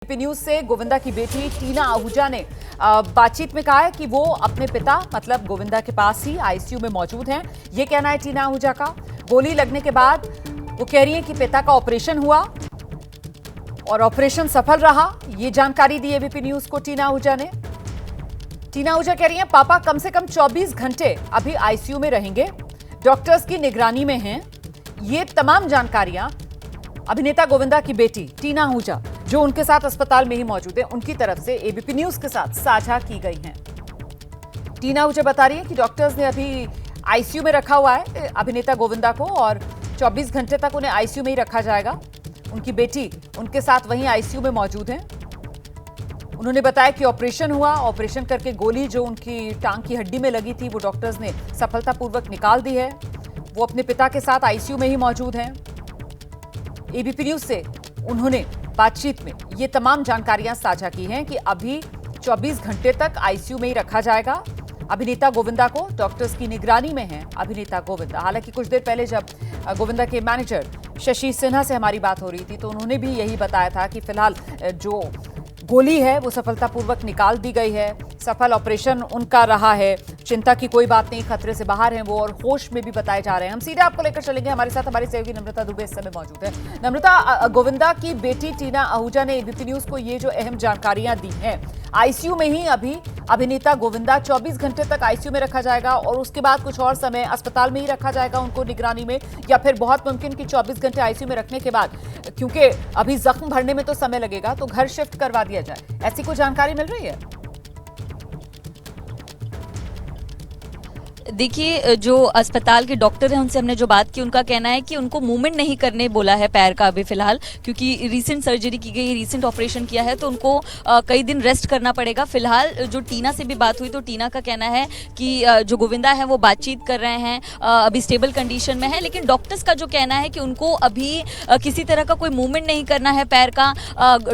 ABP news से गोविंदा की बेटी टीना आहूजा ने बातचीत में कहा है कि वो अपने पिता मतलब गोविंदा के पास ही आईसीयू में मौजूद हैं। ये कहना है टीना आहूजा का। गोली लगने के बाद वो कह रही है कि पिता का ऑपरेशन हुआ और ऑपरेशन सफल रहा। ये जानकारी दी एबीपी न्यूज को टीना आहूजा ने। टीना आहूजा कह रही हैं पापा कम से कम 24 घंटे अभी आईसीयू में रहेंगे, डॉक्टर्स की निगरानी में हैं। ये तमाम जानकारियां अभिनेता गोविंदा की बेटी टीना आहूजा जो उनके साथ अस्पताल में ही मौजूद है उनकी तरफ से एबीपी न्यूज के साथ साझा की गई हैं। टीना आहूजा बता रही है कि डॉक्टर्स ने अभी आईसीयू में रखा हुआ है अभिनेता गोविंदा को और 24 घंटे तक उन्हें आईसीयू में ही रखा जाएगा। उनकी बेटी उनके साथ वहीं आईसीयू में मौजूद है। उन्होंने बताया कि ऑपरेशन हुआ, ऑपरेशन करके गोली जो उनकी टांग की हड्डी में लगी थी वो डॉक्टर्स ने सफलतापूर्वक निकाल दी है। वो अपने पिता के साथ आईसीयू में ही मौजूद हैं। एबीपी न्यूज से उन्होंने बातचीत में ये तमाम जानकारियां साझा की हैं कि अभी 24 घंटे तक आईसीयू में ही रखा जाएगा। अभिनेता गोविंदा को डॉक्टर्स की निगरानी में है अभिनेता गोविंदा। हालांकि कुछ देर पहले जब गोविंदा के मैनेजर शशि सिन्हा से हमारी बात हो रही थी तो उन्होंने भी यही बताया था कि फिलहाल जो गोली है वो सफलतापूर्वक निकाल दी गई है, सफल ऑपरेशन उनका रहा है, चिंता की कोई बात नहीं, खतरे से बाहर हैं वो और होश में भी बताए जा रहे हैं। हम सीधे आपको लेकर चलेंगे। हमारे साथ हमारी सहयोगी नम्रता दुबे इस समय मौजूद है। नम्रता, गोविंदा की बेटी टीना आहूजा ने एबीपी न्यूज को ये जो अहम जानकारियां दी हैं, आईसीयू में ही अभी अभिनेता गोविंदा 24 घंटे तक आईसीयू में रखा जाएगा और उसके बाद कुछ और समय अस्पताल में ही रखा जाएगा उनको निगरानी में, या फिर बहुत मुमकिन कि 24 घंटे आईसीयू में रखने के बाद क्योंकि अभी जख्म भरने में तो समय लगेगा तो घर शिफ्ट करवा दिया जाए, ऐसी कोई जानकारी मिल रही है? देखिए, जो अस्पताल के डॉक्टर हैं उनसे हमने जो बात की उनका कहना है कि उनको मूवमेंट नहीं करने बोला है पैर का अभी फिलहाल, क्योंकि रीसेंट सर्जरी की गई, रीसेंट ऑपरेशन किया है तो उनको कई दिन रेस्ट करना पड़ेगा। फिलहाल जो टीना से भी बात हुई तो टीना का कहना है कि जो गोविंदा है वो बातचीत कर रहे हैं, अभी स्टेबल कंडीशन में है, लेकिन डॉक्टर्स का जो कहना है कि उनको अभी किसी तरह का कोई मूवमेंट नहीं करना है पैर का।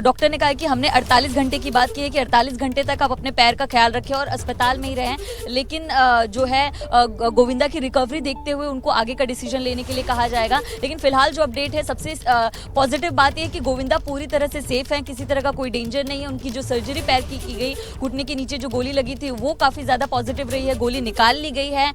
डॉक्टर ने कहा कि हमने 48 घंटे की बात की है कि 48 घंटे तक आप अपने पैर का ख्याल रखें और अस्पताल में ही रहें, लेकिन जो है गोविंदा की रिकवरी देखते हुए उनको आगे का डिसीजन लेने के लिए कहा जाएगा। लेकिन फिलहाल जो अपडेट है, सबसे पॉजिटिव बात यह है कि गोविंदा पूरी तरह से सेफ हैं, किसी तरह का कोई डेंजर नहीं है। उनकी जो सर्जरी पैर की गई, घुटने के नीचे जो गोली लगी थी वो काफ़ी ज़्यादा पॉजिटिव रही है, गोली निकाल ली गई है,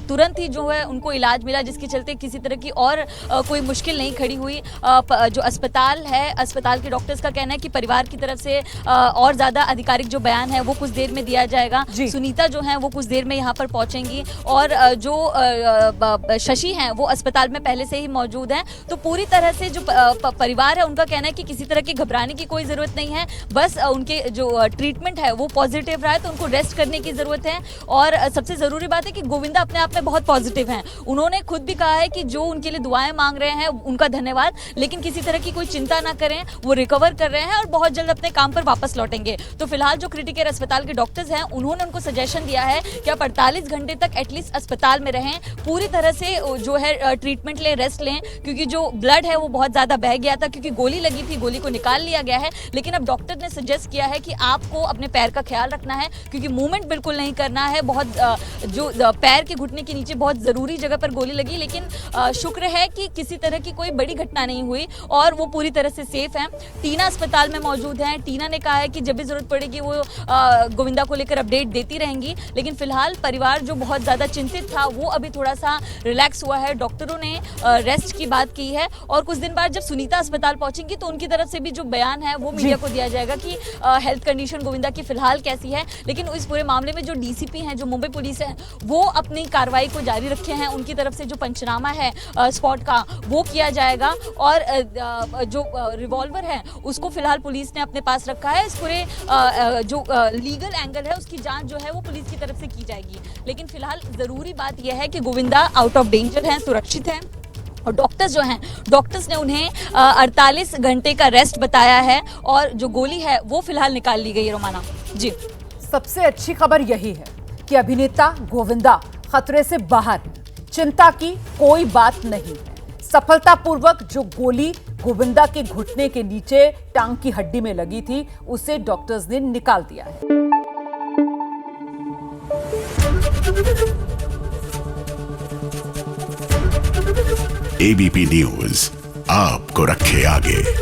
तुरंत ही जो है उनको इलाज मिला जिसके चलते किसी तरह की और कोई मुश्किल नहीं खड़ी हुई। जो अस्पताल है, अस्पताल के डॉक्टर्स का कहना है कि परिवार की तरफ से और ज़्यादा आधिकारिक जो बयान है वो कुछ देर में दिया जाएगा। सुनीता जो है वो कुछ देर में यहाँ पर पहुँचेंगी और जो शशि हैं वो अस्पताल में पहले से ही मौजूद हैं। तो पूरी तरह से जो परिवार है उनका कहना है कि किसी तरह की घबराने की कोई ज़रूरत नहीं है, बस उनके जो ट्रीटमेंट है वो पॉजिटिव रहा है तो उनको रेस्ट करने की ज़रूरत है। और सबसे ज़रूरी बात है कि गोविंदा अपने आप में बहुत पॉजिटिव हैं। उन्होंने खुद भी कहा है कि जो उनके लिए दुआएं मांग रहे हैं उनका धन्यवाद, लेकिन किसी तरह की कोई चिंता ना करें, वो रिकवर कर रहे हैं और बहुत जल्द अपने काम पर वापस लौटेंगे। तो फिलहाल जो क्रिटिकल अस्पताल के डॉक्टर्स हैं उन्होंने उनको सजेशन दिया है कि आप 48 घंटे तक एटलीस्ट अस्पताल में रहें, पूरी तरह से जो है ट्रीटमेंट लें, रेस्ट लें, क्योंकि जो ब्लड है वो बहुत ज़्यादा बह गया था क्योंकि गोली लगी थी, गोली को निकाल लिया गया है। लेकिन अब डॉक्टर ने सजेस्ट किया है कि आपको अपने पैर का ख्याल रखना है क्योंकि मूवमेंट बिल्कुल नहीं करना है। बहुत जो पैर के घुटने के नीचे बहुत ज़रूरी जगह पर गोली लगी, लेकिन शुक्र है कि किसी तरह की कोई बड़ी घटना नहीं हुई और वो पूरी तरह से सेफ हैं। टीना अस्पताल में मौजूद हैं। टीना ने कहा है कि जब भी ज़रूरत पड़ेगी वो गोविंदा को लेकर अपडेट देती रहेंगी, लेकिन फिलहाल परिवार जो बहुत ज़्यादा चिंतित था वो अभी थोड़ा सा रिलैक्स हुआ है। डॉक्टरों ने रेस्ट की बात की है और कुछ दिन बाद जब सुनीता अस्पताल पहुंचेंगी तो उनकी तरफ से भी जो बयान है वो मीडिया को दिया जाएगा कि हेल्थ कंडीशन गोविंदा की फिलहाल कैसी है। लेकिन इस पूरे मामले में जो डीसीपी हैं, जो मुंबई पुलिस है, वो अपनी कार्रवाई को जारी रखे हैं। उनकी तरफ से जो पंचनामा है स्पॉट का वो किया जाएगा और जो रिवॉल्वर है उसको फिलहाल पुलिस ने अपने पास रखा है। इस पूरे जो लीगल एंगल है उसकी जांच जो है वो पुलिस की तरफ से की जाएगी। लेकिन फिलहाल ज़रूरी बात यह है कि गोविंदा आउट ऑफ डेंजर हैं, सुरक्षित हैं और डॉक्टर्स जो हैं, डॉक्टर्स ने उन्हें 48 घंटे का रेस्ट बताया है और जो गोली है वो फिलहाल निकाल ली गई है। रोमाना जी, सबसे अच्छी खबर यही है कि अभिनेता गोविंदा खतरे से बाहर है, चिंता की कोई बात नहीं है। सफलतापूर्वक जो गोली गोविंदा के घुटने के नीचे टांग की हड्डी में लगी थी उसे डॉक्टर्स ने निकाल दिया है। एबीपी न्यूज आपको रखे आगे।